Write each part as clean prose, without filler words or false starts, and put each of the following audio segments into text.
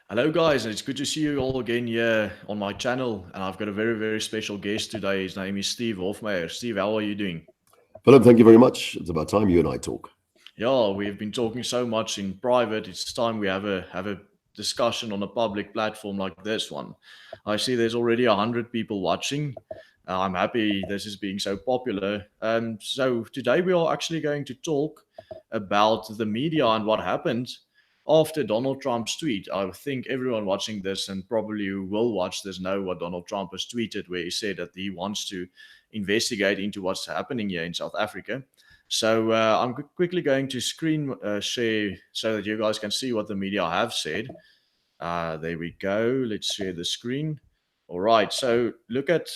Hello, guys. It's good to see you all again here on my channel. And I've got a very, very special guest today. His name is Steve Hofmeyr. Steve, how are you doing? Willem, thank you very much. It's about time you and I talk. Yeah, we've been talking so much in private. It's time we have a discussion on a public platform like this one. I see there's already 100 people watching. I'm happy this is being so popular. So today we are actually going to talk about the media and what happened after Donald Trump's tweet. I think everyone watching this and probably who will watch this know what Donald Trump has tweeted, where he said that he wants to investigate into what's happening here in South Africa. So I'm quickly going to screen share so that you guys can see what the media have said. There we go. Let's share the screen. All right. So look at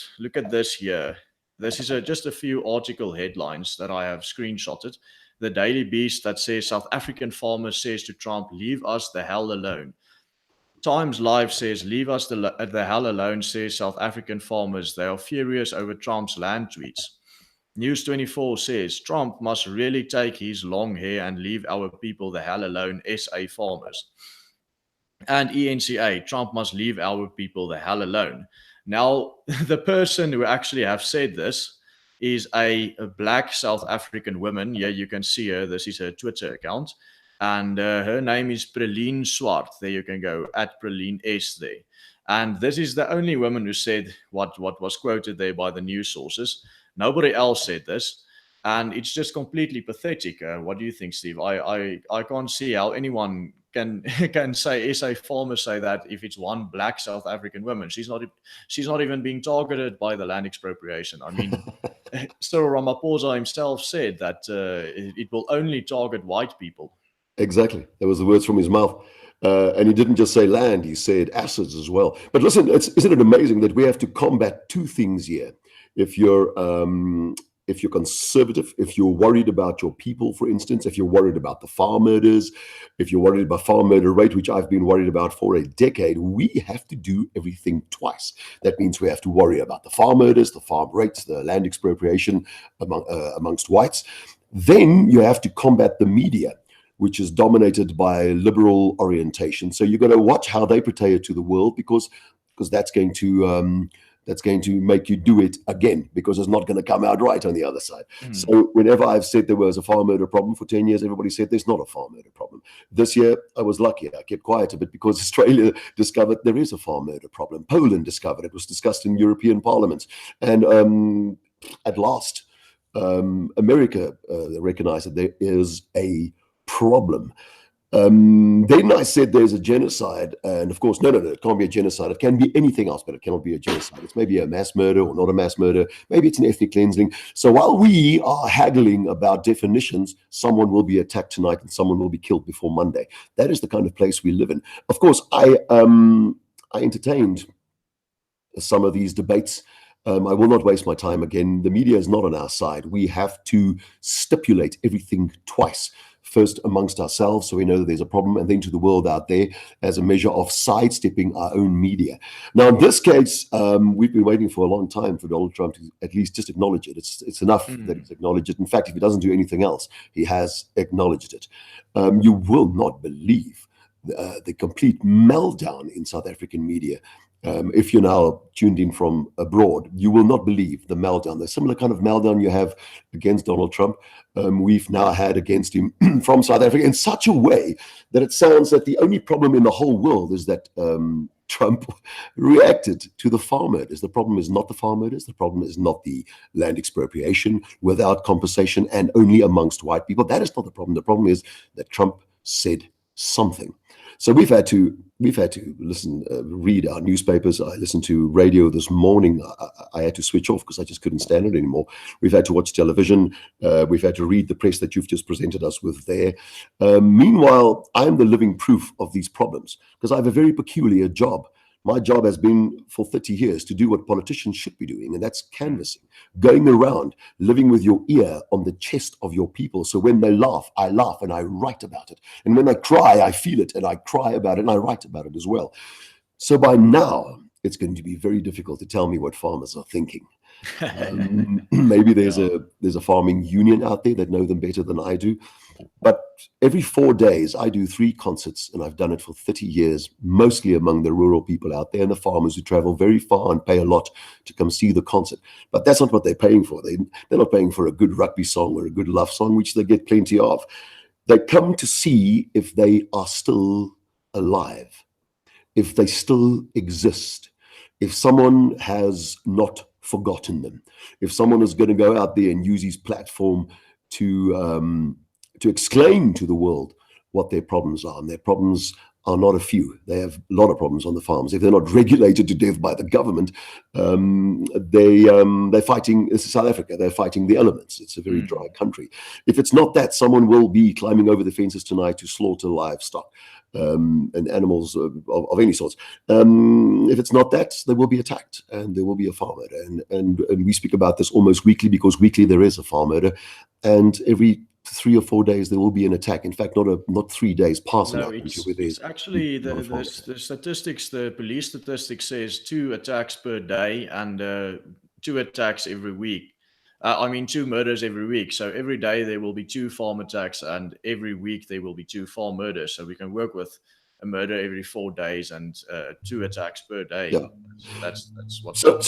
this here. This is just a few article headlines that I have screenshotted. The Daily Beast that says South African farmer says to Trump, "Leave us the hell alone." Times Live says, "Leave us the hell alone," says South African farmers. They are furious over Trump's land tweets. News 24 says Trump must really take his long hair and leave our people the hell alone, SA farmers. And ENCA, Trump must leave our people the hell alone. Now, the person who actually have said this is a black South African woman. Yeah, you can see her. This is her Twitter account. And her name is Praline Swart. There you can go, at Praline S there. And this is the only woman who said what was quoted there by the news sources. Nobody else said this. And it's just completely pathetic. What do you think, Steve? I can't see how anyone can can say SA farmers say that if it's one black South African woman, she's not even being targeted by the land expropriation. I mean, Cyril Ramaphosa himself said that it will only target white people. Exactly. That was the words from his mouth. And he didn't just say land, he said assets as well. But listen, isn't it amazing that we have to combat two things here? If you're if you're conservative, if you're worried about your people, for instance, if you're worried about the farm murders, if you're worried about farm murder rate, which I've been worried about for a decade, we have to do everything twice. That means we have to worry about the farm murders, the farm rates, the land expropriation amongst whites. Then you have to combat the media, which is dominated by liberal orientation. So you've got to watch how they portray it to the world, because that's going to make you do it again, because it's not going to come out right on the other side. Mm. So whenever I've said there was a farm murder problem for 10 years, everybody said there's not a farm murder problem. This year, I was lucky. I kept quiet a bit because Australia discovered there is a farm murder problem. Poland discovered it. Was discussed in European parliaments. And at last, America recognized that there is a problem. Then I said there's a genocide, and of course, no, it can't be a genocide. It can be anything else, but it cannot be a genocide. It's maybe a mass murder or not a mass murder. Maybe it's an ethnic cleansing. So while we are haggling about definitions, someone will be attacked tonight and someone will be killed before Monday. That is the kind of place we live in. Of course, I entertained some of these debates. I will not waste my time again. The media is not on our side. We have to stipulate everything twice. First amongst ourselves, so we know that there's a problem, and then to the world out there as a measure of sidestepping our own media. Now, in this case, we've been waiting for a long time for Donald Trump to at least just acknowledge it. It's enough that he's acknowledged it. In fact, if he doesn't do anything else, he has acknowledged it. You will not believe the complete meltdown in South African media. If you're now tuned in from abroad, you will not believe the meltdown. The similar kind of meltdown you have against Donald Trump, we've now had against him from South Africa, in such a way that it sounds that the only problem in the whole world is that Trump reacted to the farm murders. The problem is not the farm murders. The problem is not the land expropriation without compensation and only amongst white people. That is not the problem. The problem is that Trump said something. So we've had to listen, read our newspapers. I listened to radio this morning. I had to switch off because I just couldn't stand it anymore. We've had to watch television. We've had to read the press that you've just presented us with there. Meanwhile, I'm the living proof of these problems because I have a very peculiar job. My job has been for 30 years to do what politicians should be doing, and that's canvassing, going around, living with your ear on the chest of your people. So when they laugh, I laugh and I write about it. And when they cry, I feel it and I cry about it and I write about it as well. So by now, it's going to be very difficult to tell me what farmers are thinking. Maybe there's Yeah. a farming union out there that know them better than I do. But every 4 days, I do 3 concerts, and I've done it for 30 years, mostly among the rural people out there and the farmers who travel very far and pay a lot to come see the concert. But that's not what they're paying for. They're not paying for a good rugby song or a good love song, which they get plenty of. They come to see if they are still alive, if they still exist, if someone has not forgotten them, if someone is going to go out there and use his platform to exclaim to the world what their problems are. And their problems are not a few. They have a lot of problems on the farms. If they're not regulated to death by the government, they're fighting. This is South Africa. They're fighting the elements. It's a very dry country. If it's not that, someone will be climbing over the fences tonight to slaughter livestock and animals of any sorts. If it's not that, they will be attacked and there will be a farm murder. And we speak about this almost weekly, because weekly there is a farm murder, and every 3 or 4 days there will be an attack. In fact, not 3 days pass. No, it's actually the statistics, the police statistics says 2 attacks per day and 2 attacks every week. 2 murders every week. So every day there will be 2 farm attacks, and every week there will be 2 farm murders. So we can work with a murder every 4 days and 2 attacks per day. Yeah. That's what. So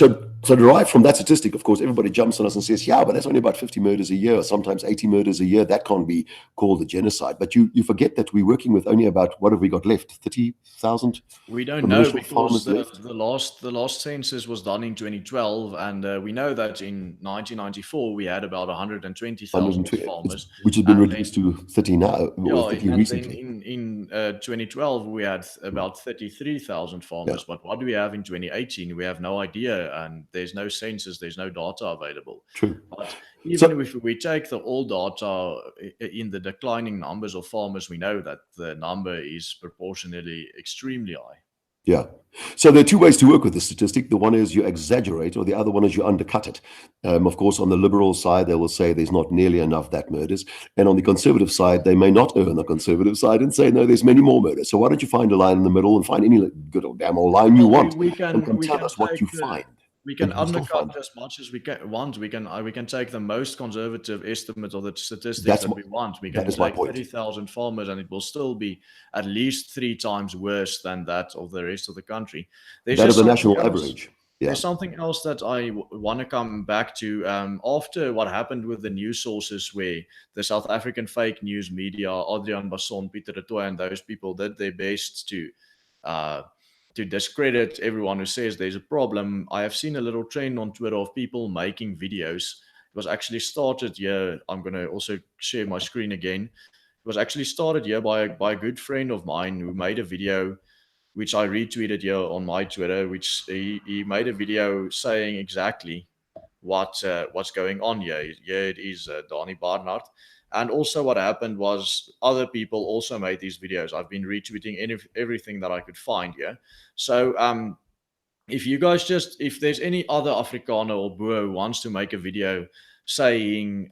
derived from that statistic, of course, everybody jumps on us and says, yeah, but that's only about 50 murders a year, or sometimes 80 murders a year. That can't be called a genocide. But you forget that we're working with only about, what have we got left? 30,000? We don't know, because the last census was done in 2012, and we know that in 1994 we had about 120,000 farmers, which has been reduced to 30 now. Yeah, 30 and recently. in 2012 we had about 33,000 farmers. Yeah. But what do we have in 2018? We have no idea, and there's no census, there's no data available. True. But even if we take the old data in the declining numbers of farmers, we know that the number is proportionally extremely high. Yeah. So there are 2 ways to work with the statistic. The one is you exaggerate, or the other one is you undercut it. Of course, on the liberal side, they will say there's not nearly enough that murders. And on the conservative side, they may not err on the conservative side and say, no, there's many more murders. So why don't you find a line in the middle and find any good or damn old line you want, and tell us what you find. We can undercut as much as we want. We can take the most conservative estimate of the statistics that we want. We can take 30,000 farmers, and it will still be at least 3 times worse than that of the rest of the country. That is the national average. Yeah. There's something else that I want to come back to. After what happened with the news sources, where the South African fake news media, Adrian Basson, Pieter de Tooy, and those people did their best to discredit everyone who says there's a problem, I have seen a little trend on Twitter of people making videos. It was actually started here. I'm going to also share my screen again. It was actually started here by a good friend of mine who made a video, which I retweeted here on my Twitter, which he made a video saying exactly what's going on here. Here it is, Donnie Barnard. And also what happened was other people also made these videos. I've been retweeting everything that I could find here. So if you guys if there's any other Afrikaner or Boer who wants to make a video saying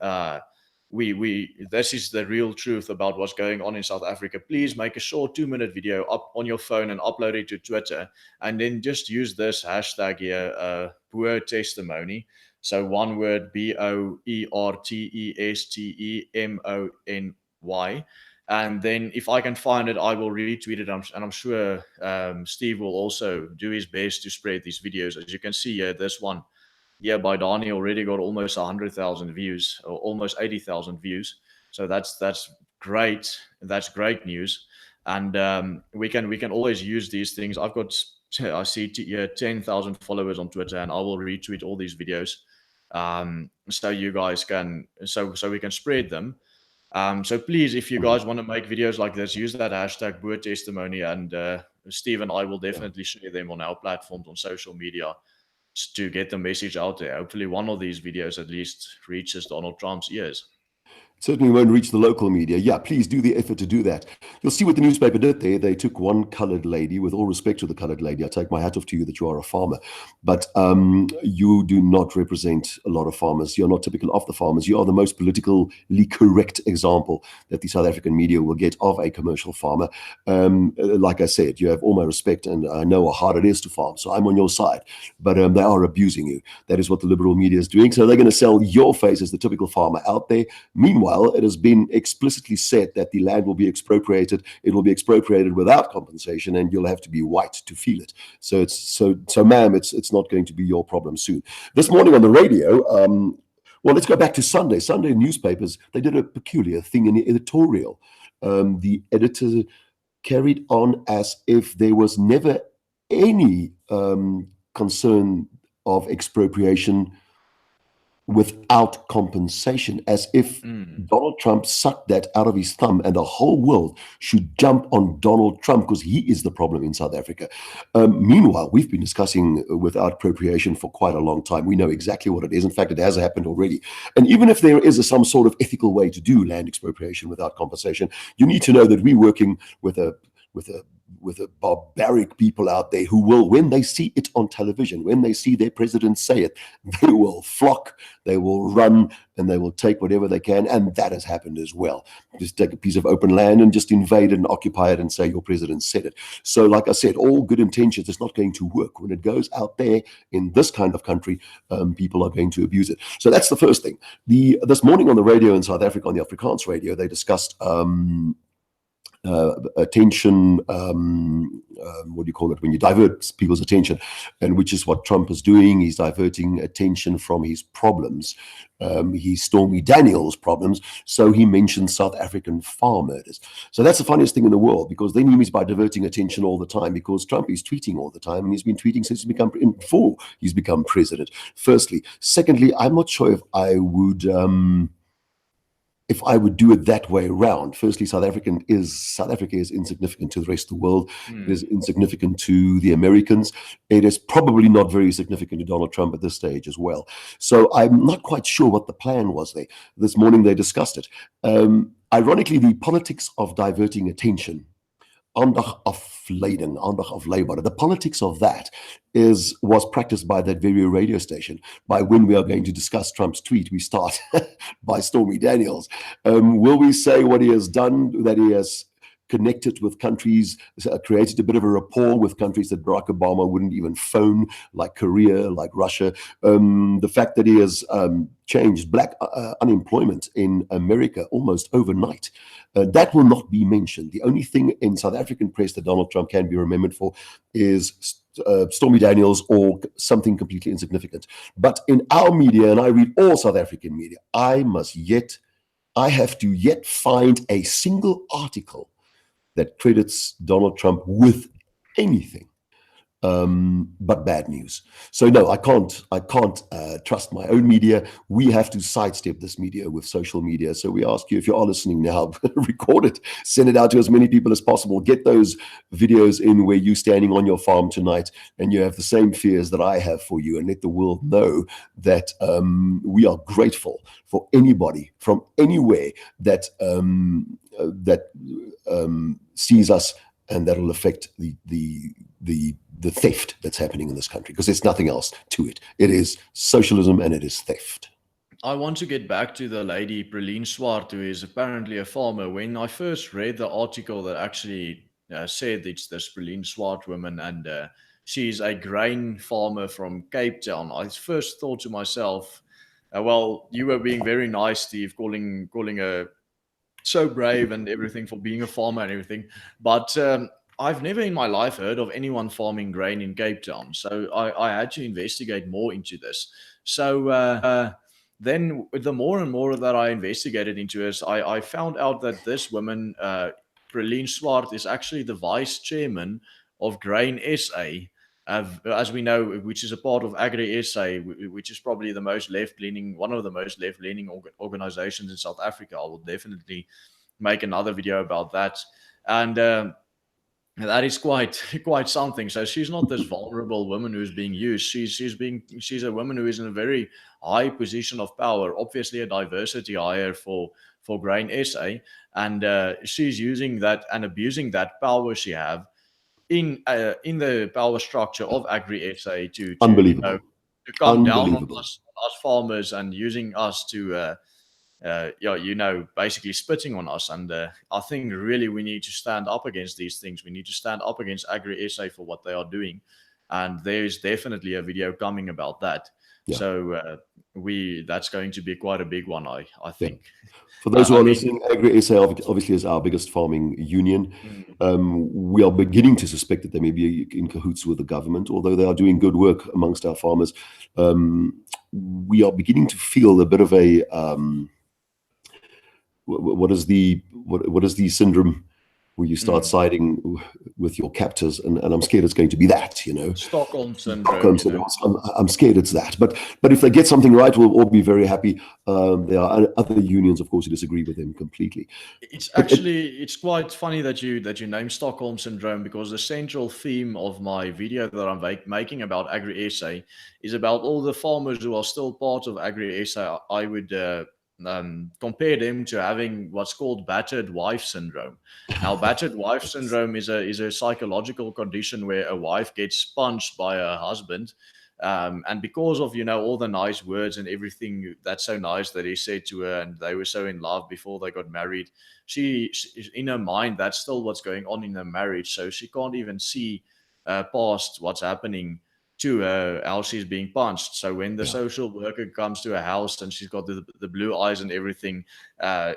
this is the real truth about what's going on in South Africa, please make a short 2-minute video up on your phone and upload it to Twitter, and then just use this hashtag here, Boer Testimony. So one word, BOERTESTEMONY. And then if I can find it, I will retweet it. And I'm sure Steve will also do his best to spread these videos. As you can see here, this one here by Donnie already got almost 100,000 views, or almost 80,000 views. So that's great. That's great news. And we can always use these things. I see 10,000 followers on Twitter, and I will retweet all these videos. So you guys can, so we can spread them. So please, if you guys want to make videos like this, use that hashtag Boer Testimony, and Steve and I will definitely share them on our platforms on social media to get the message out there. Hopefully one of these videos at least reaches Donald Trump's ears. Certainly won't reach the local media. Yeah, please do the effort to do that. You'll see what the newspaper did there. They took one colored lady. With all respect to the colored lady, I take my hat off to you that you are a farmer, but you do not represent a lot of farmers. You're not typical of the farmers. You are the most politically correct example that the South African media will get of a commercial farmer. Like I said, you have all my respect, and I know how hard it is to farm, so I'm on your side. But they are abusing you. That is what the liberal media is doing. So they're going to sell your face as the typical farmer out there. Meanwhile, Meanwhile, it has been explicitly said that the land will be expropriated. It will be expropriated without compensation, and you'll have to be white to feel it. So ma'am, it's not going to be your problem soon. This morning on the radio, well, let's go back to Sunday. Sunday newspapers, they did a peculiar thing in the editorial. The editor carried on as if there was never any concern of expropriation without compensation, as if Donald Trump sucked that out of his thumb and the whole world should jump on Donald Trump because he is the problem in South Africa. Meanwhile, we've been discussing without appropriation for quite a long time. We know exactly what it is. In fact, it has happened already. And even if there is some sort of ethical way to do land expropriation without compensation, you need to know that we're working with a barbaric people out there who will, when they see it on television, when they see their president say it, they will flock, they will run, and they will take whatever they can. And that has happened as well. Just take a piece of open land and just invade it and occupy it and say your president said it. So like I said, all good intentions is not going to work. When it goes out there in this kind of country, people are going to abuse it. So that's the first thing. This morning on the radio in South Africa, on the Afrikaans radio, they discussed attention, what do you call it, when you divert people's attention, and which is what Trump is doing. He's diverting attention from his problems, his Stormy Daniels problems. So he mentioned South African farm murders. So that's the funniest thing in the world, because then he's by diverting attention all the time, because Trump is tweeting all the time, and he's been tweeting since before he's become president. Firstly. Secondly, I'm not sure if I would do it that way around. Firstly, South Africa is insignificant to the rest of the world. It is insignificant to the Americans. It is probably not very significant to Donald Trump at this stage as well. So I'm not quite sure what the plan was there. This morning they discussed it. Ironically, the politics of diverting attention, aandag afleiding, the politics of that was practiced by that very radio station. By when we are going to discuss Trump's tweet, we start by Stormy Daniels. Will we say what he has done, that he has connected with countries, created a bit of a rapport with countries that Barack Obama wouldn't even phone, like Korea, like Russia. The fact that he has changed black unemployment in America almost overnight. That will not be mentioned. The only thing in South African press that Donald Trump can be remembered for is Stormy Daniels or something completely insignificant. But in our media, and I read all South African media, I have to yet find a single article that credits Donald Trump with anything but bad news. So no, I can't trust my own media. We have to sidestep this media with social media. So we ask you, if you are listening now, record it, send it out to as many people as possible. Get those videos in where you're standing on your farm tonight and you have the same fears that I have for you, and let the world know that we are grateful for anybody from anywhere that sees us, and that will affect the theft that's happening in this country, because there's nothing else to it. It is socialism and it is theft. I want to get back to the lady Praline Swart, who is apparently a farmer. When I first read the article that actually said it's this Praline Swart woman, and she's a grain farmer from Cape Town, I first thought to myself, well, you were being very nice, Steve, calling her so brave and everything for being a farmer and everything. But I've never in my life heard of anyone farming grain in Cape Town. So I had to investigate more into this. So then the more and more that I investigated into this, I found out that this woman, Praline Swart, is actually the vice chairman of Grain SA, as we know, which is a part of Agri SA, which is probably the most left-leaning, one of the most left-leaning organizations in South Africa. I will definitely make another video about that. And that is quite something. So she's not this vulnerable woman who's being used. She's a woman who is in a very high position of power, obviously a diversity hire for Grain SA, and she's using that and abusing that power she have in the power structure of Agri SA to Unbelievable. To come down on us farmers, and using us to basically spitting on us. And I think really we need to stand up against these things. We need to stand up against Agri SA for what they are doing, and there is definitely a video coming about that. Yeah. So that's going to be quite a big one, I Yeah. think. For those who I are mean, listening, Agri-SA obviously is our biggest farming union. mm, We are beginning to suspect that they may be in cahoots with the government, although they are doing good work amongst our farmers. We are beginning to feel a bit of a what is the syndrome where you start mm. siding with your captors, and I'm scared it's going to be that, Stockholm Syndrome, Stockholm Syndrome. I'm scared it's that. But if they get something right, we'll all be very happy. There are other unions, of course, who disagree with them completely. But It's quite funny that you name Stockholm Syndrome, because the central theme of my video that I'm making about Agri-SA is about all the farmers who are still part of Agri-SA. I would compare them to having what's called battered wife syndrome. Now, battered wife syndrome is a psychological condition where a wife gets punched by her husband. And because of all the nice words and everything that's so nice that he said to her, and they were so in love before they got married, she in her mind, that's still what's going on in her marriage. So she can't even see past what's happening to her, how she's being punched. So when the yeah, social worker comes to her house and she's got the blue eyes and everything,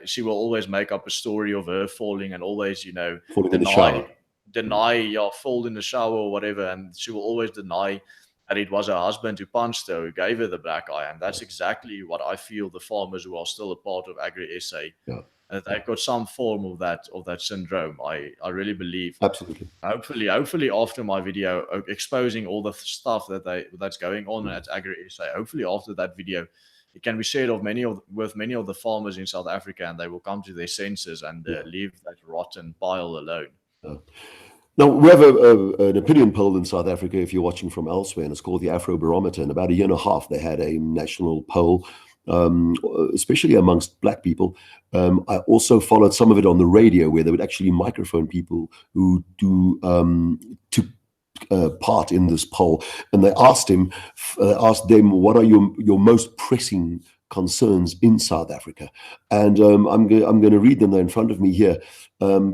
she will always make up a story of her falling, and always falling in the deny shower. fall in the shower or whatever, and she will always deny that it was her husband who punched her, who gave her the black eye. And that's exactly what I feel the farmers who are still a part of Agri-SA, Yeah, they've got some form of that syndrome. I really believe. absolutely. Hopefully, after my video exposing all the stuff that's going on at Agri-SA, hopefully after that video, it can be shared with many of the farmers in South Africa, and they will come to their senses and Yeah. leave that rotten pile alone. Yeah. Now, we have an opinion poll in South Africa, if you're watching from elsewhere, and it's called the Afro Barometer. In about a year and a half, they had a national poll, um, especially amongst Black people. I also followed some of it on the radio, where they would actually microphone people who took part in this poll, and they asked them, what are your most pressing concerns in South Africa? And I'm going to read them. They're in front of me here.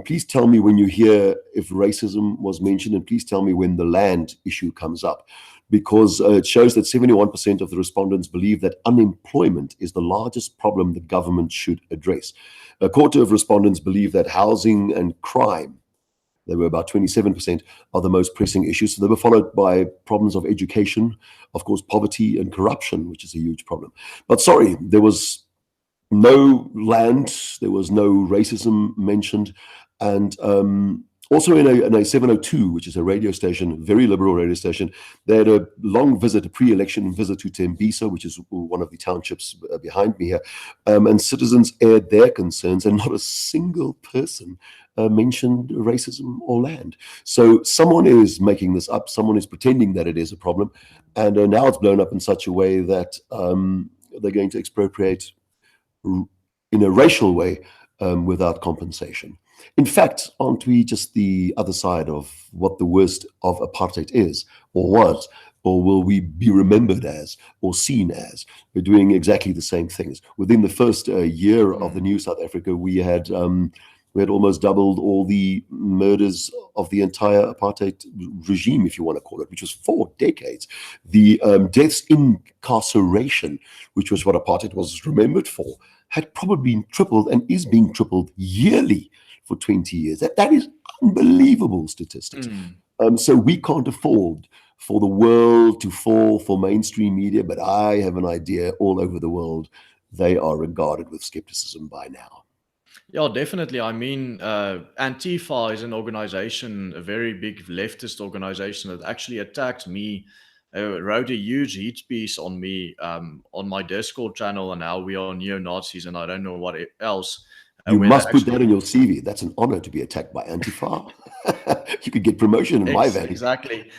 Please tell me when you hear if racism was mentioned, and please tell me when the land issue comes up, because it shows that 71% of the respondents believe that unemployment is the largest problem the government should address. A quarter of respondents believe that housing and crime, they were about 27%, are the most pressing issues. So they were followed by problems of education, of course, poverty and corruption, which is a huge problem. But sorry, there was no land, there was no racism mentioned. And also in a 702, which is a radio station, very liberal radio station, they had a long visit, a pre-election visit to Tembisa, which is one of the townships behind me here. And citizens aired their concerns, and not a single person mentioned racism or land. So someone is making this up, someone is pretending that it is a problem. And now it's blown up in such a way that they're going to expropriate in a racial way without compensation. In fact, aren't we just the other side of what the worst of apartheid is, or was, or will we be remembered as, or seen as? We're doing exactly the same things. Within the first year of the new South Africa, we had almost doubled all the murders of the entire apartheid regime, if you want to call it, which was 4 decades. The deaths incarceration, which was what apartheid was remembered for, had probably been tripled and is being tripled yearly for 20 years. That is unbelievable statistics. So we can't afford for the world to fall for mainstream media, but I have an idea all over the world they are regarded with skepticism by now. Yeah, definitely. I mean, Antifa is an organization, a very big leftist organization that actually attacked me, wrote a huge hate piece on me on my Discord channel, and how we are neo-Nazis and I don't know what else. You Where they must put that actually in your CV. That's an honor to be attacked by Antifa. You could get promotion in my valley. exactly.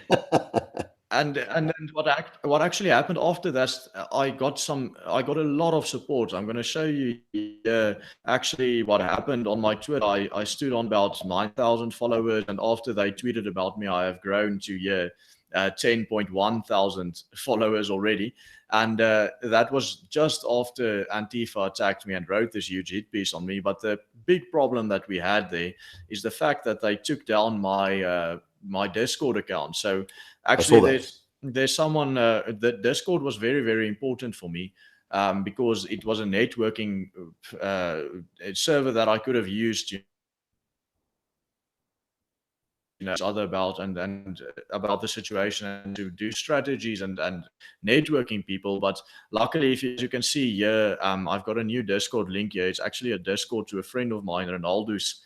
And what actually happened after that, I got a lot of support. I'm going to show you actually what happened on my Twitter. I stood on about 9,000 followers, and after they tweeted about me, I have grown to 10.1 thousand followers already. And that was just after Antifa attacked me and wrote this huge hit piece on me. But the big problem that we had there is the fact that they took down my my Discord account. So I saw actually, that. there's someone. The Discord was very, very important for me, because it was a networking uh, server that I could have used. Other about and about the situation and to do strategies and networking people. But luckily, if you, as you can see here, I've got a new Discord link here. It's actually a Discord to a friend of mine, Ronaldo's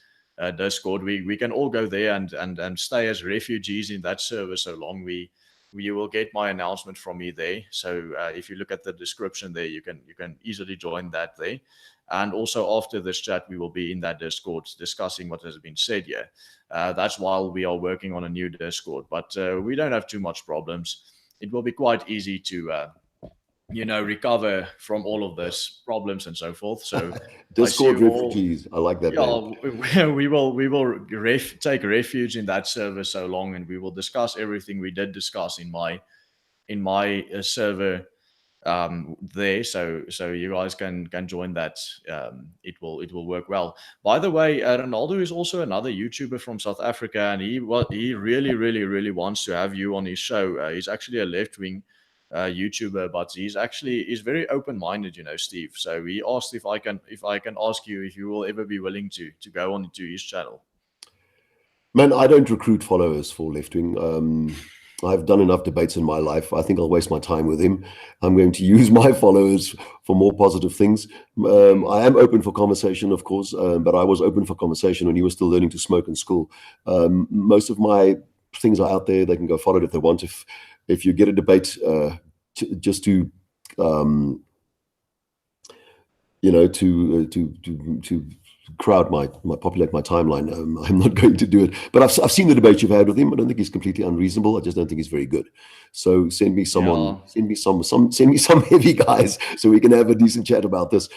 Discord. We can all go there and stay as refugees in that server so long. You will get my announcement from me there. So if you look at the description there, you can easily join that there. And also after this chat, we will be in that Discord discussing what has been said here. That's while we are working on a new Discord, but we don't have too much problems. It will be quite easy to, recover from all of this problems and so forth. So I see Discord you all. refugees. I like that name. Yeah, we will take refuge in that server so long, and we will discuss everything we did discuss in my server there, so you guys can join that. It will work well. By the way, Ronaldo is also another YouTuber from South Africa, and he really, really, really wants to have you on his show. He's actually a left-wing YouTuber, but he's very open-minded, Steve. So he asked if I can ask you if you will ever be willing to go on to his channel. Man, I don't recruit followers for left wing. I've done enough debates in my life. I think I'll waste my time with him. I'm going to use my followers for more positive things. I am open for conversation, of course, but I was open for conversation when he was still learning to smoke in school. Most of my things are out there. They can go follow it if they want. If you get a debate, just to to crowd my populate my timeline. I'm not going to do it, but I've seen the debates you've had with him. I don't think he's completely unreasonable. I just don't think he's very good. So send me someone, Yeah. send me some heavy guys, so we can have a decent chat about this.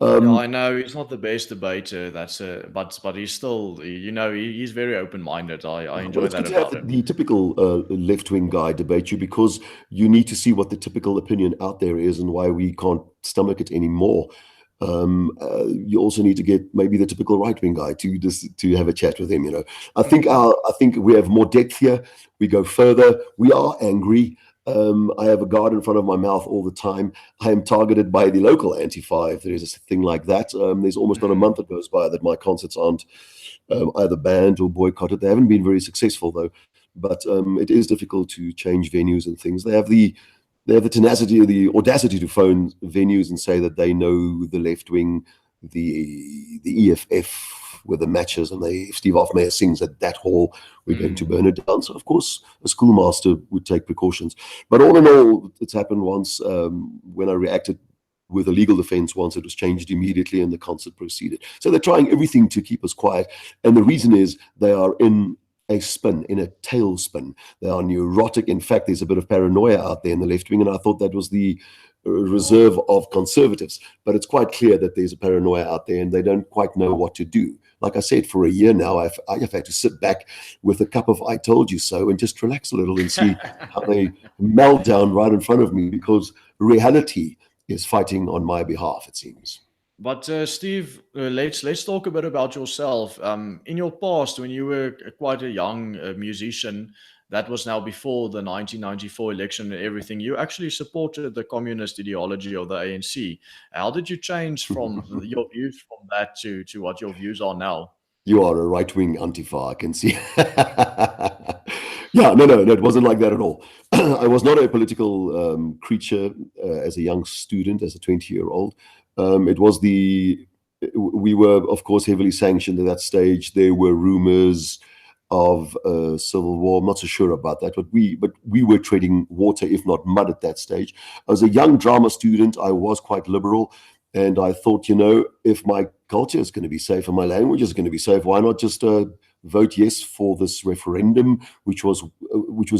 Yeah, I know he's not the best debater. But he's still, he's very open-minded. I Well, enjoy it's good that to have about him. the typical left-wing guy debate you, because you need to see what the typical opinion out there is and why we can't stomach it anymore. You also need to get maybe the typical right-wing guy to have a chat with him. I think we have more depth here. We go further. We are angry. I have a guard in front of my mouth all the time. I am targeted by the local Antifa, if there is a thing like that. There's almost not a month that goes by that my concerts aren't either banned or boycotted. They haven't been very successful though, but it is difficult to change venues and things. They have the tenacity or the audacity to phone venues and say that they know the left wing, the EFF with the matches, and if Steve Hofmeyr sings at that hall, we're going to burn it down. So of course a schoolmaster would take precautions. But all in all, it's happened once. When I reacted with a legal defense once, it was changed immediately and the concert proceeded. So they're trying everything to keep us quiet. And the reason is they are in a tailspin. They are neurotic. In fact, there's a bit of paranoia out there in the left wing, and I thought that was the reserve of conservatives. But it's quite clear that there's a paranoia out there, and they don't quite know what to do. Like I said, for a year now, I've had to sit back with a cup of "I told you so" and just relax a little and see how they melt down right in front of me, because reality is fighting on my behalf, it seems. But Steve, let's talk a bit about yourself. In your past, when you were quite a young musician, that was now before the 1994 election and everything, you actually supported the communist ideology of the ANC. How did you change from your views from that to what your views are now? You are a right-wing Antifa, I can see. Yeah, no, it wasn't like that at all. I was not a political creature as a young student, as a 20-year-old. It was we were, of course, heavily sanctioned at that stage. There were rumors of civil war. I'm not so sure about that, but we were treading water, if not mud, at that stage. As a young drama student, I was quite liberal. And I thought, if my culture is going to be safe and my language is going to be safe, why not just vote yes for this referendum, which was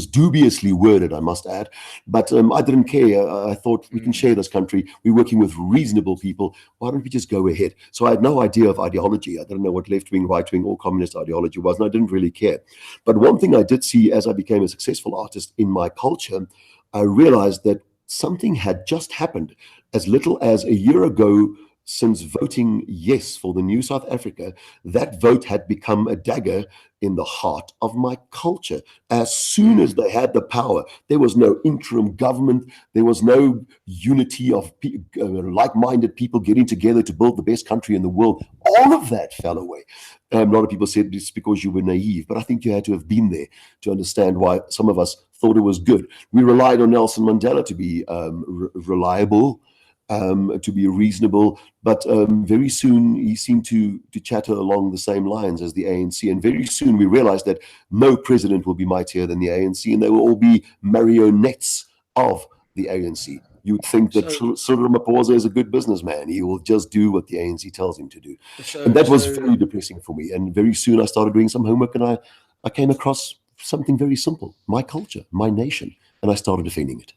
dubiously worded, I must add. But I didn't care. I thought we can share this country. We're working with reasonable people. Why don't we just go ahead? So I had no idea of ideology. I didn't know what left-wing, right-wing, or communist ideology was, and I didn't really care. But one thing I did see as I became a successful artist in my culture, I realized that something had just happened. As little as a year ago, since voting yes for the new South Africa, that vote had become a dagger in the heart of my culture. As soon as they had the power, there was no interim government, there was no unity of like-minded people getting together to build the best country in the world. All of that fell away. A lot of people said it's because you were naive, but I think you had to have been there to understand why some of us thought it was good. We relied on Nelson Mandela to be reliable, to be reasonable, but very soon he seemed to chatter along the same lines as the ANC, and very soon we realized that no president will be mightier than the ANC, and they will all be marionettes of the ANC. You'd think that Cyril Ramaphosa is a good businessman. He will just do what the ANC tells him to do. And that was very depressing for me. And very soon I started doing some homework, and I came across something very simple: my culture, my nation, and I started defending it.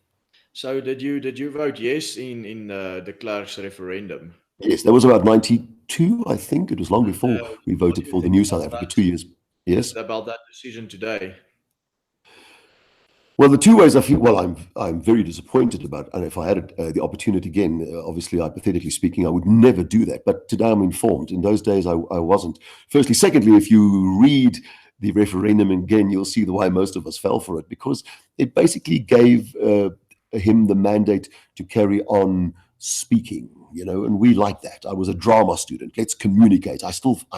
So did you vote yes in de Klerk's referendum? Yes, that was about 92, I think. It was long before we voted for the new South Africa, 2 years. Yes. About that decision today? Well, the two ways I feel, well, I'm very disappointed about it. And if I had the opportunity again, obviously, hypothetically speaking, I would never do that. But today I'm informed. In those days, I wasn't. Firstly. Secondly, if you read the referendum again, you'll see why most of us fell for it, because it basically gave him the mandate to carry on speaking, and we like that. I was a drama student. Let's communicate. I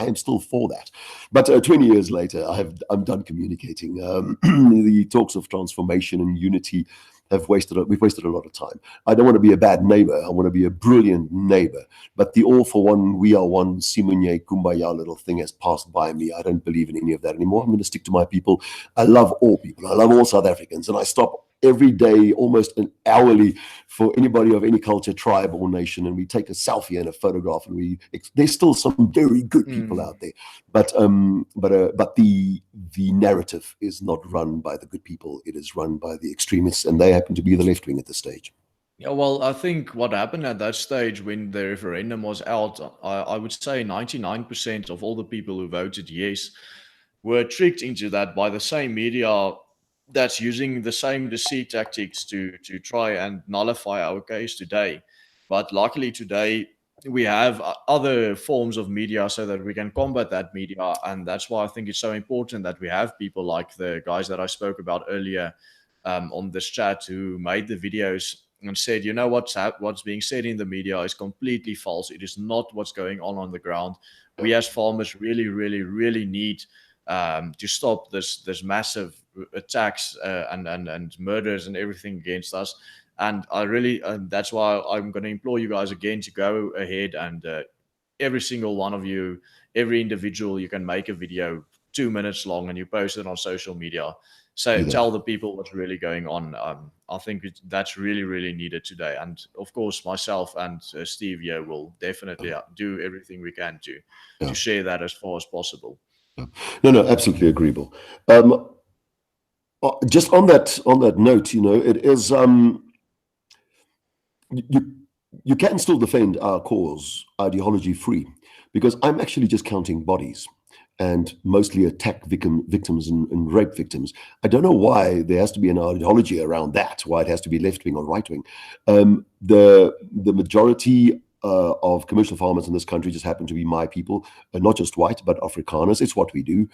am still for that. But 20 years later, I'm done communicating. The talks of transformation and unity we've wasted a lot of time. I don't want to be a bad neighbor. I want to be a brilliant neighbor. But the all for one, we are one, Simunye Kumbaya little thing has passed by me. I don't believe in any of that anymore. I'm going to stick to my people. I love all people. I love all South Africans. And I stop every day, almost an hourly, for anybody of any culture, tribe, or nation, and we take a selfie and a photograph, and there's still some very good people out there, but the narrative is not run by the good people. It is run by the extremists, and they happen to be the left wing at this stage. Yeah, well, I think what happened at that stage when the referendum was out, I would say 99% of all the people who voted yes were tricked into that by the same media that's using the same deceit tactics to try and nullify our case today. But luckily today we have other forms of media so that we can combat that media, and that's why I think it's so important that we have people like the guys that I spoke about earlier on this chat, who made the videos and said, what's being said in the media is completely false. It is not what's going on the ground. We as farmers really, really, really need to stop this massive attacks and murders and everything against us. And that's why I'm going to implore you guys again to go ahead and every single one of you, every individual, you can make a video 2 minutes long and you post it on social media. So tell the people what's really going on. I think that's really, really needed today. And of course, myself and Steve here will definitely do everything we can to share that as far as possible. No, absolutely agreeable. Just on that note, it is you can still defend our cause ideology free, because I'm actually just counting bodies, and mostly attack victims and rape victims. I don't know why there has to be an ideology around that, why it has to be left wing or right wing. The majority of commercial farmers in this country just happen to be my people, not just white, but Afrikaners. It's what we do.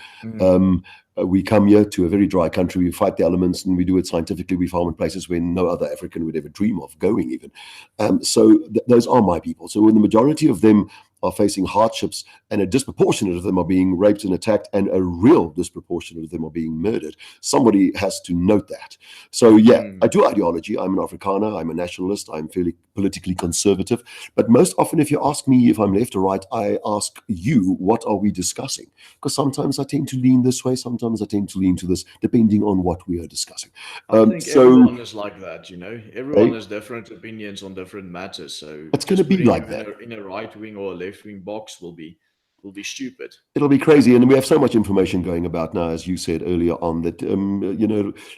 We come here to a very dry country, we fight the elements, and we do it scientifically. We farm in places where no other African would ever dream of going even. So those are my people. So when the majority of them are facing hardships, and a disproportionate of them are being raped and attacked, and a real disproportionate of them are being murdered, somebody has to note that. So I do ideology. I'm an Afrikaner, I'm a nationalist, I'm fairly politically conservative. But most often, if you ask me if I'm left or right, I ask you, what are we discussing? Because sometimes I tend to lean this way, sometimes I tend to lean to this, depending on what we are discussing. I think everyone is like that, Everyone has different opinions on different matters. So it's going to be like that. In a right wing or a left wing box will be stupid. It'll be crazy, and we have so much information going about now, as you said earlier on, that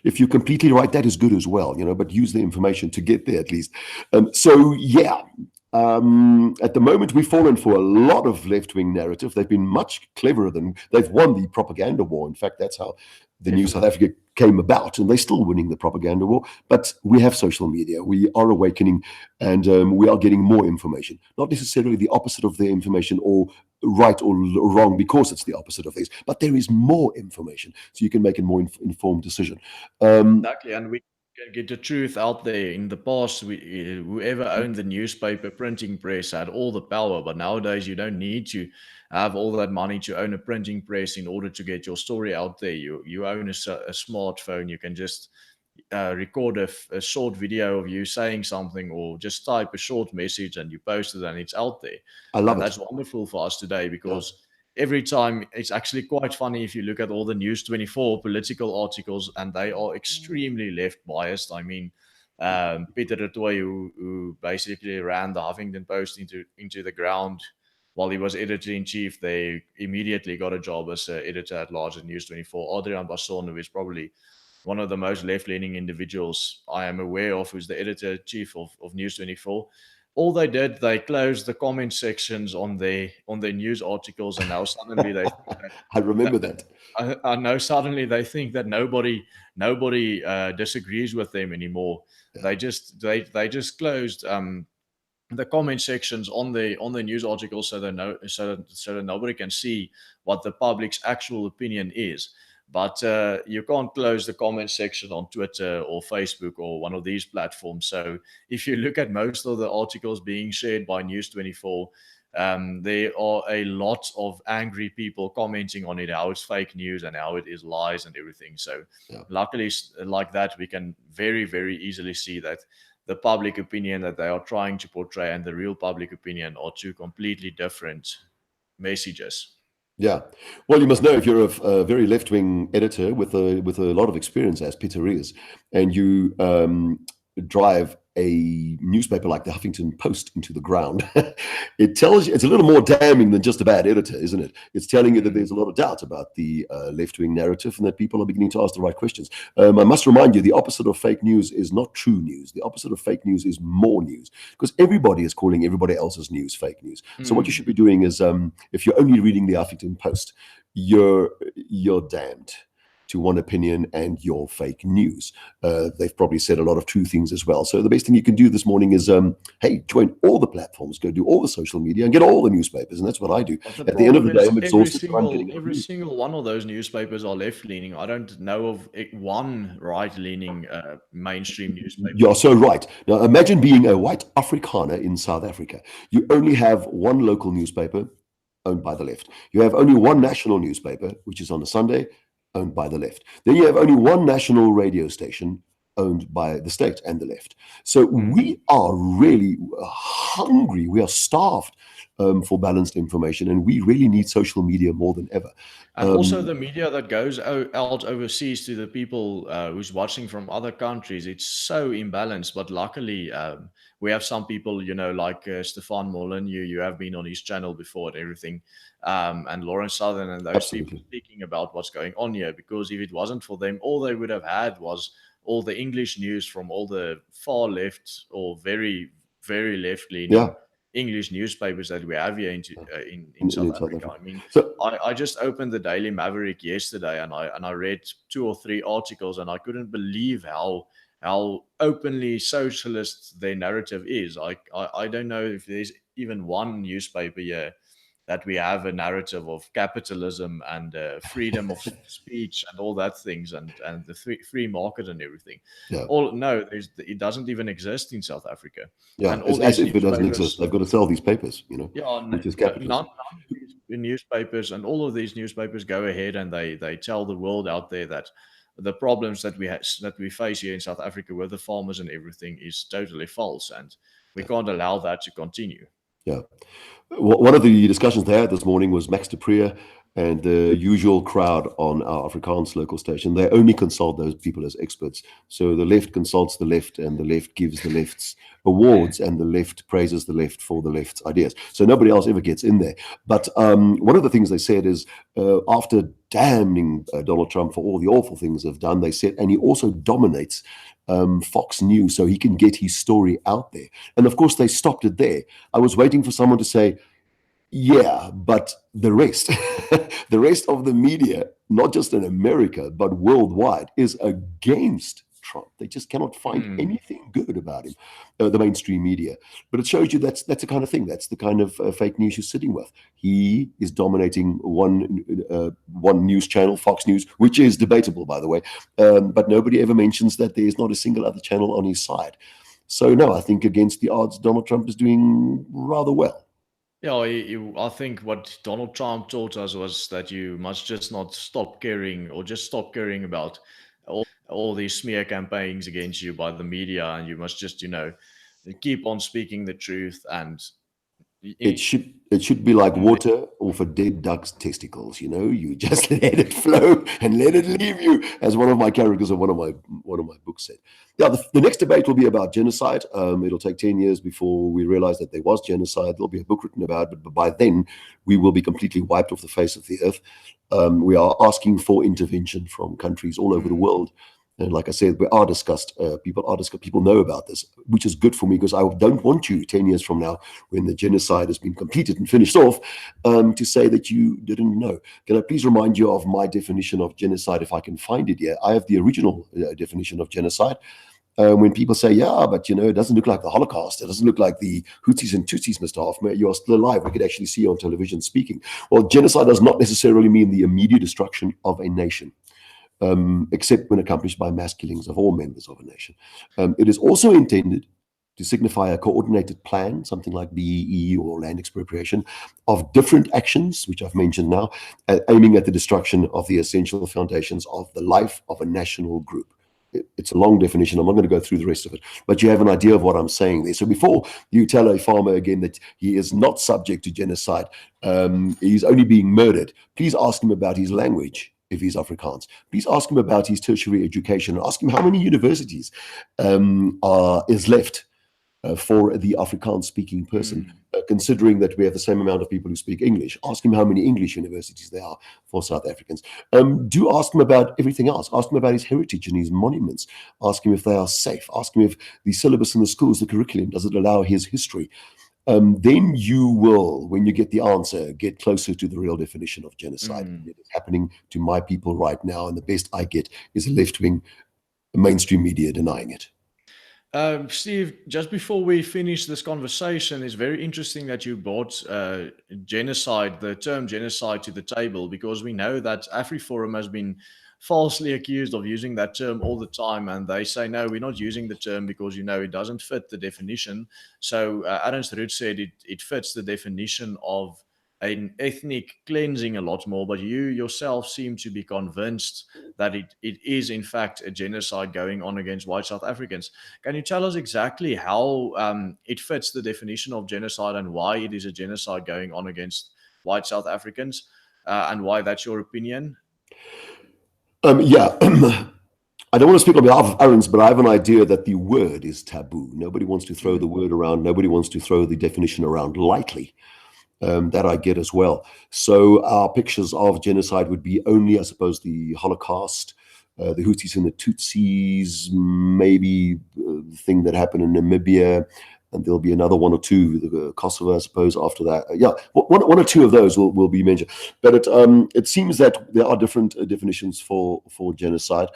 if you're completely right, that is good as well, but use the information to get there at least. At the moment, we've fallen for a lot of left-wing narrative. They've been much cleverer they've won the propaganda war. In fact, that's how the new South Africa came about, and they're still winning the propaganda war. But we have social media. We are awakening, and we are getting more information. Not necessarily the opposite of the information, or right or wrong, because it's the opposite of this. But there is more information, so you can make a more informed decision. Exactly, and we can get the truth out there. In the past, whoever owned the newspaper printing press had all the power, but nowadays you don't need to have all that money to own a printing press in order to get your story out there. You own a smartphone. You can just record a short video of you saying something, or just type a short message and you post it, and it's out there. I love And it. that's wonderful for us today, Yeah. because every time, it's actually quite funny if you look at all the News 24 political articles, and they are extremely left biased. I mean, Peter de Tooy, who basically ran the Huffington Post into the ground while he was editor in chief, they immediately got a job as editor at large at News 24. Adrian Basson, who is probably one of the most left-leaning individuals I am aware of, who's the editor-chief of News 24. All they did, they closed the comment sections on their news articles, and now suddenly they think I remember that, that. I know suddenly they think that nobody disagrees with them anymore. Yeah. They just closed the comment sections on the news articles, so that nobody can see what the public's actual opinion is. But you can't close the comment section on Twitter or Facebook or one of these platforms. So if you look at most of the articles being shared by News 24, there are a lot of angry people commenting on it, how it's fake news and how it is lies and everything. So Yeah. luckily, like that, we can very, very easily see that the public opinion that they are trying to portray and the real public opinion are two completely different messages. Yeah. Well, you must know, if you're a very left-wing editor with a lot of experience, as Peter is, and you drive a newspaper like the Huffington Post into the ground, it tells you, it's a little more damning than just a bad editor, isn't it? It's telling you that there's a lot of doubt about the left-wing narrative, and that people are beginning to ask the right questions. I must remind you, the opposite of fake news is not true news. The opposite of fake news is more news, because everybody is calling everybody else's news fake news. So what you should be doing is, if you're only reading the Huffington Post, you're damned to one opinion and your fake news. They've probably said a lot of true things as well. So the best thing you can do this morning is, hey, join all the platforms, go do all the social media, and get all the newspapers. And that's what I do. At the end of the day, I'm exhausted. Every single one of those newspapers are left-leaning. I don't know of one right-leaning mainstream newspaper. You're so right. Now, imagine being a white Afrikaner in South Africa. You only have one local newspaper, owned by the left. You have only one national newspaper, which is on a Sunday, owned by the left. Then you have only one national radio station, owned by the state and the left. So we are really hungry. We are starved for balanced information, and we really need social media more than ever. And also the media that goes out overseas to the people who's watching from other countries, it's so imbalanced. But luckily, we have some people, like Stefan Mollen, you have been on his channel before and everything, and Lawrence Southern and those people speaking about what's going on here. Because if it wasn't for them, all they would have had was all the English news from all the far left or very, very left-leaning English newspapers that we have here in South Africa. I mean, I just opened the Daily Maverick yesterday, and I read 2 or 3 articles, and I couldn't believe how openly socialist their narrative is. I don't know if there's even one newspaper here that we have a narrative of capitalism and freedom of speech and all that things, and the free market and everything. It doesn't even exist in South Africa. Yeah, and it's as if it doesn't exist. They've got to sell these papers, which is capitalism. None of these newspapers and all of these newspapers go ahead and they tell the world out there that the problems that we face here in South Africa with the farmers and everything is totally false, and we can't allow that to continue. Yeah. One of the discussions they had this morning was Max de Preer and the usual crowd on our Afrikaans local station. They only consult those people as experts. So the left consults the left, and the left gives the left's awards, and the left praises the left for the left's ideas. So nobody else ever gets in there. But one of the things they said is, after damning Donald Trump for all the awful things they've done, they said, and he also dominates Fox News so he can get his story out there. And of course, they stopped it there. I was waiting for someone to say, Yeah, but the rest, the rest of the media, not just in America, but worldwide, is against Trump. They just cannot find Mm. anything good about him, the mainstream media. But it shows you that's the kind of thing, that's the kind of fake news you're sitting with. He is dominating one news channel, Fox News, which is debatable, by the way. But nobody ever mentions that there is not a single other channel on his side. So no, I think against the odds, Donald Trump is doing rather well. Yeah, I think what Donald Trump taught us was that you must just not stop caring, or just stop caring about all these smear campaigns against you by the media, and you must just, keep on speaking the truth. And It should be like water off a dead duck's testicles. You just let it flow and let it leave you, as one of my characters of one of my books said. Yeah, the next debate will be about genocide. It'll take 10 years before we realize that there was genocide. There'll be a book written about it, but by then we will be completely wiped off the face of the earth. We are asking for intervention from countries all over the world. And like I said, people know about this, which is good for me, because I don't want you 10 years from now, when the genocide has been completed and finished off, to say that you didn't know. Can I please remind you of my definition of genocide, if I can find it here? I have the original definition of genocide. When people say, yeah, but it doesn't look like the Holocaust, it doesn't look like the Houthis and Tutsis, Mr. Hofmeyr, you are still alive, we could actually see you on television speaking. Well, genocide does not necessarily mean the immediate destruction of a nation. Except when accomplished by mass killings of all members of a nation. It is also intended to signify a coordinated plan, something like BEE or land expropriation, of different actions, which I've mentioned now, aiming at the destruction of the essential foundations of the life of a national group. It's a long definition. I'm not going to go through the rest of it, but you have an idea of what I'm saying there. So before you tell a farmer again that he is not subject to genocide, he's only being murdered, please ask him about his language. If he's Afrikaans, please ask him about his tertiary education, and ask him how many universities is left for the Afrikaans-speaking person, considering that we have the same amount of people who speak English. Ask him how many English universities there are for South Africans. Do ask him about everything else. Ask him about his heritage and his monuments. Ask him if they are safe. Ask him if the syllabus in the schools, the curriculum, does it allow his history? Then you will, when you get the answer, get closer to the real definition of genocide. It is happening to my people right now, and the best I get is left-wing mainstream media denying it. Steve, just before we finish this conversation, it's very interesting that you brought genocide, the term genocide, to the table, because we know that AfriForum has been falsely accused of using that term all the time, and they say, no, we're not using the term because it doesn't fit the definition. So Ernst Root said it fits the definition of an ethnic cleansing a lot more, but you yourself seem to be convinced that it is in fact a genocide going on against white South Africans. Can you tell us exactly how it fits the definition of genocide, and why it is a genocide going on against white South Africans, and why that's your opinion? Yeah. I don't want to speak on behalf of Ernst, but I have an idea that the word is taboo. Nobody wants to throw the word around. Nobody wants to throw the definition around lightly. That I get as well. So our pictures of genocide would be only, I suppose, the Holocaust, the Houthis and the Tutsis, maybe the thing that happened in Namibia, and there'll be another one or two, the Kosovo, I suppose, after that. Yeah, one or two of those will be mentioned. But it seems that there are different definitions for genocide.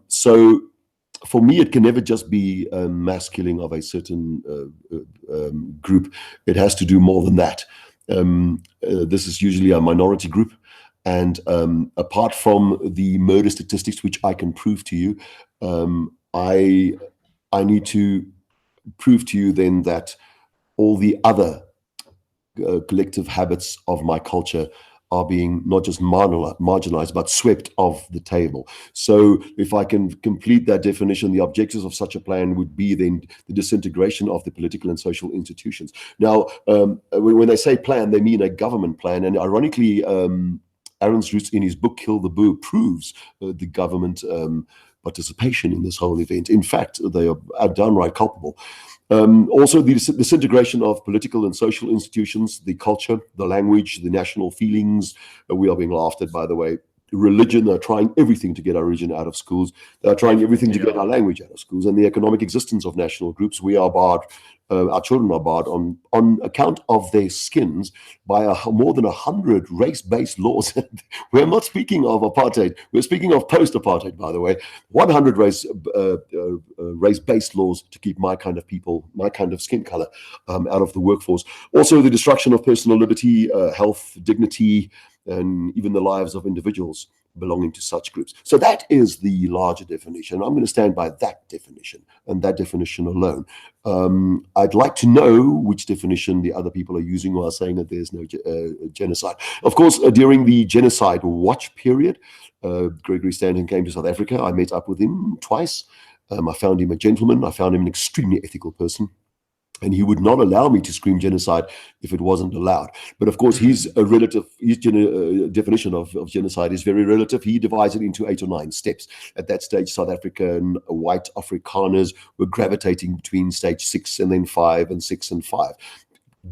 So for me, it can never just be a mass killing of a certain group. It has to do more than that. This is usually a minority group. And apart from the murder statistics, which I can prove to you, I need to prove to you then that all the other collective habits of my culture are being not just marginalized, but swept off the table. So if I can complete that definition, the objectives of such a plan would be then the disintegration of the political and social institutions. Now, when they say plan, they mean a government plan. And ironically, Ernst Root, in his book, Kill the Boer, proves the government participation in this whole event. In fact, they are downright culpable. Also, the disintegration of political and social institutions, the culture, the language, the national feelings. We are being laughed at, by the way. religion. They're trying everything to get our religion out of schools. They're trying everything to get our language out of schools, and the economic existence of national groups. We are barred. Our children are barred on account of their skins by more than 100 race-based laws. We're not speaking of apartheid. We're speaking of post-apartheid, by the way. 100 race-based laws to keep my kind of people, my kind of skin color, out of the workforce. Also, the destruction of personal liberty, health, dignity, and even the lives of individuals belonging to such groups. So that is the larger definition. I'm going to stand by that definition and that definition alone. I'd like to know which definition the other people are using while saying that there's no genocide. Of course, during the genocide watch period, Gregory Stanton came to South Africa. I met up with him twice. I found him a gentleman. I found him an extremely ethical person. And he would not allow me to scream genocide if it wasn't allowed. But of course, his definition of genocide is very relative. He divides it into 8 or 9 steps. At that stage, South African white Afrikaners were gravitating between stage 6 and then 5 and 6 and 5.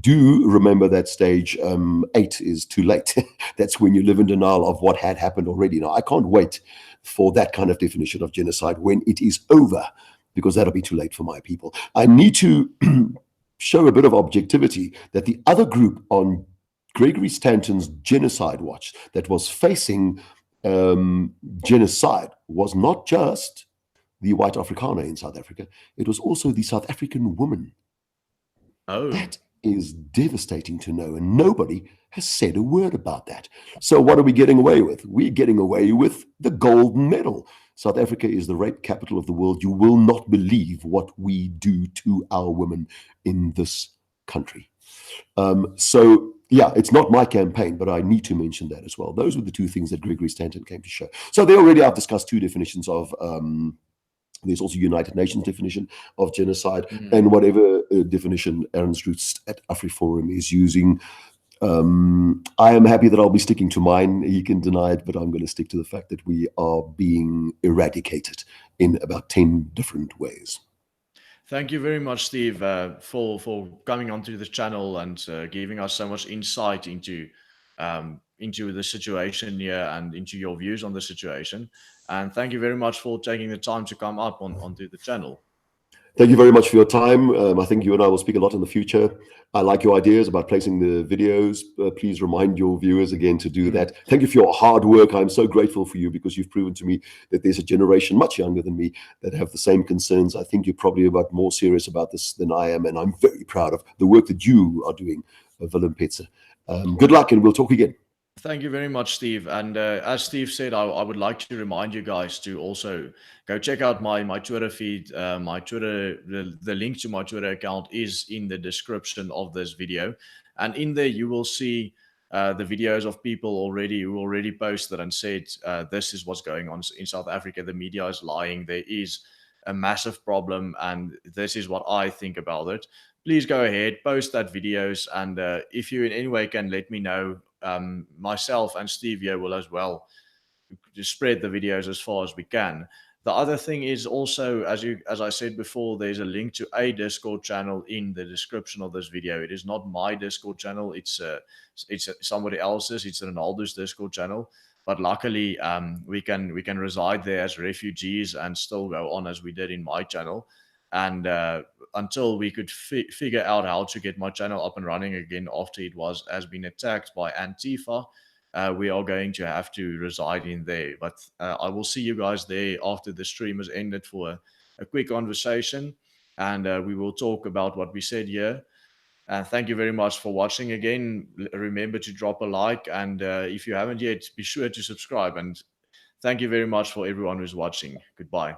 Do remember that stage 8 is too late. That's when you live in denial of what had happened already. Now, I can't wait for that kind of definition of genocide when it is over, because that'll be too late for my people. I need to show a bit of objectivity that the other group on Gregory Stanton's genocide watch that was facing genocide was not just the white Afrikaner in South Africa, it was also the South African woman. Oh. That is devastating to know, and nobody has said a word about that. So what are we getting away with? We're getting away with the golden medal. South Africa is the rape capital of the world. You will not believe what we do to our women in this country. So yeah, it's not my campaign, but I need to mention that as well. Those were the 2 things that Gregory Stanton came to show. So they already have discussed 2 definitions of there's also United Nations definition of genocide, and whatever definition Ernst Roets at AfriForum is using. I am happy that I'll be sticking to mine. He can deny it, but I'm going to stick to the fact that we are being eradicated in about 10 different ways. Thank you very much, Steve, for coming onto the channel and giving us so much insight into the situation here and into your views on the situation. And thank you very much for taking the time to come up onto the channel. Thank you very much for your time. I think you and I will speak a lot in the future. I like your ideas about placing the videos. Please remind your viewers again to do that. Thank you for your hard work. I'm so grateful for you because you've proven to me that there's a generation much younger than me that have the same concerns. I think you're probably more serious about this than I am, and I'm very proud of the work that you are doing, Willem, Petzer. Good luck, and we'll talk again. Thank you very much, Steve. And as Steve said, I would like to remind you guys to also go check out my Twitter feed. My Twitter, the link to my Twitter account is in the description of this video. And in there, you will see the videos of people who already posted and said, this is what's going on in South Africa. The media is lying. There is a massive problem. And this is what I think about it. Please go ahead, post that videos. And if you in any way can let me know, myself and Steve here will as well just spread the videos as far as we can. The other thing is also, as I said before, there's a link to a Discord channel in the description of this video. It is not my Discord channel. It's somebody else's. It's Ronaldo's Discord channel. But luckily, we can reside there as refugees and still go on as we did in my channel. And until we could figure out how to get my channel up and running again after it has been attacked by Antifa, we are going to have to reside in there. But I will see you guys there after the stream has ended for a quick conversation, and we will talk about what we said here. Thank you very much for watching again. Remember to drop a like, and if you haven't yet, be sure to subscribe. And thank you very much for everyone who's watching. Goodbye.